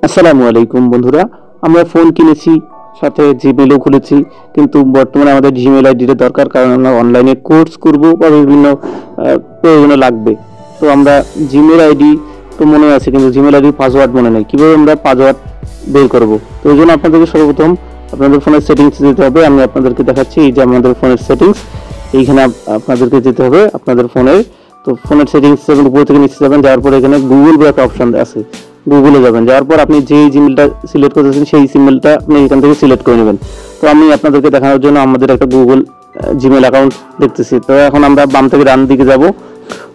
আসসালামু আলাইকুম বন্ধুরা, আমরা ফোন কিনেছি, সাথে জিমেলও খুলেছি, কিন্তু বর্তমানে আমাদের জিমেল আইডিটা দরকার, কারণ আমরা অনলাইনে কোর্স করব বা বিভিন্ন প্রয়োজনে লাগবে। তো আমরা জিমেল আইডি তো মনে আছে, কিন্তু জিমেল আইডির পাসওয়ার্ড মনে নেই। কীভাবে আমরা পাসওয়ার্ড বের করব? তো এই জন্য আপনাদেরকে সর্বপ্রথম আপনাদের ফোনের সেটিংসে যেতে হবে। আমি আপনাদেরকে দেখাচ্ছি, এই যে আমাদের ফোনের সেটিংস, এইখানে আপনাদেরকে যেতে হবে আপনাদের ফোনের। তো ফোনের সেটিংস উপর থেকে নিচে যাবেন, যাওয়ার পরে এখানে গুগল বলে একটা অপশন আছে, গুগলে যাবেন। যাওয়ার পর আপনি যেই জিমেলটা সিলেক্ট করেছেন সেই জিমেলটা আপনি এখান থেকে সিলেক্ট করে নেবেন। তো আমি আপনাদেরকে দেখানোর জন্য আমাদের একটা গুগল জিমেল অ্যাকাউন্ট দেখতেছি। তো এখন আমরা বাম থেকে ডান দিকে যাব,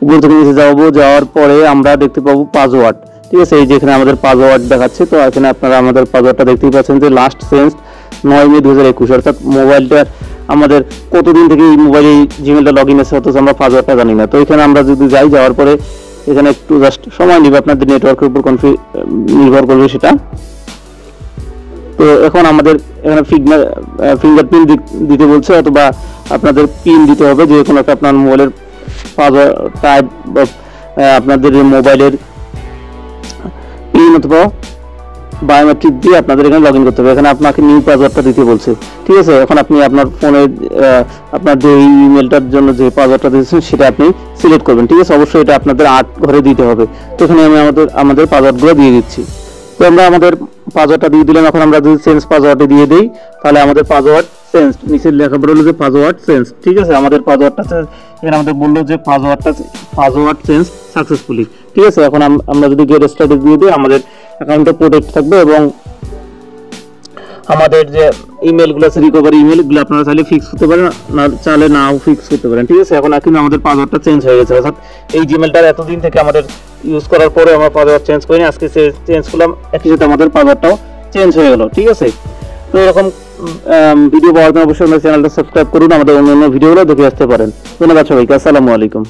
উপর থেকে নিচে যাবো, যাওয়ার পরে আমরা দেখতে পাবো পাসওয়ার্ড। ঠিক আছে, এই যে এখানে আমাদের পাসওয়ার্ড দেখাচ্ছে। তো এখানে আপনারা আমাদের পাসওয়ার্ডটা দেখতেই পাচ্ছেন যে লাস্ট চেঞ্জ 9 মে 2021, অর্থাৎ মোবাইলটা আমাদের কতদিন থেকে এই মোবাইলে এই জিমেলটা লগ ইন আছে, অথচ আমরা পাসওয়ার্ডটা জানি না। তো এখানে আমরা যদি যাই, যাওয়ার পরে এখানে একটু জাস্ট সময় নিবে, আপনাদের নেটওয়ার্কের উপর নির্ভর করবে সেটা। তো এখন আমাদের এখানে ফিঙ্গারপ্রিন্ট দিতে বলছে, অথবা আপনাদের পিন দিতে হবে, যে কোনো একটা আপনার মোবাইলের পাসওয়ার্ড টাইপ বা আপনাদের মোবাইলের পিন অথবা বায়োমেট্রিক দিয়ে আপনাদের এখানে লগ ইন করতে হবে। এখানে আপনাকে নিউ পাসওয়ার্ডটা দিতে বলছে। ঠিক আছে, এখন আপনি আপনার ফোনের আপনার যে ইমেলটার জন্য যে পাসওয়ার্ডটা দিয়েছেন সেটা আপনি সিলেক্ট করবেন। ঠিক আছে, অবশ্যই এটা আপনাদের 8 ঘরে দিতে হবে। তো এখানে আমি আমাদের পাসওয়ার্ডগুলো দিয়ে দিচ্ছি। তো আমরা আমাদের পাসওয়ার্ডটা দিয়ে দিলাম। এখন আমরা যদি চেঞ্জ পাসওয়ার্ডে দিয়ে দিই, তাহলে আমাদের পাসওয়ার্ড চেঞ্জ, নিচে লেখা বললো যে পাসওয়ার্ড চেঞ্জ। ঠিক আছে, আমাদের পাসওয়ার্ডটা এখানে আমাদের বললো যে পাসওয়ার্ড চেঞ্জ সাকসেসফুলি। ঠিক আছে, এখন আমরা যদি গেট স্টার্টেড দিয়ে দিই, আমাদের অ্যাকাউন্টটা প্রোটেক্ট থাকবে, এবং আমাদের যে ইমেলগুলো আছে, রিকভারি ইমেলগুলো আপনারা চাইলে ফিক্স করতে পারেন, না চাইলে নাও ফিক্স করতে পারেন। ঠিক আছে, এখন কিন্তু আমাদের পাসওয়ার্ডটা চেঞ্জ হয়ে গেছে, অর্থাৎ এই জিমেলটা এতদিন থেকে আমাদের ইউজ করার পরে আমরা পাসওয়ার্ড চেঞ্জ করিনি, আজকে চেঞ্জ করলাম, একই সাথে আমাদের পাসওয়ার্ডটাও চেঞ্জ হয়ে গেল। ঠিক আছে, তো এরকম ভিডিও পাওয়ার জন্য অবশ্যই আমাদের চ্যানেলটা সাবস্ক্রাইব করুন, আমাদের অন্য ভিডিওগুলো দেখে আসতে পারেন। ধন্যবাদ সবাইকে, আসসালামু আলাইকুম।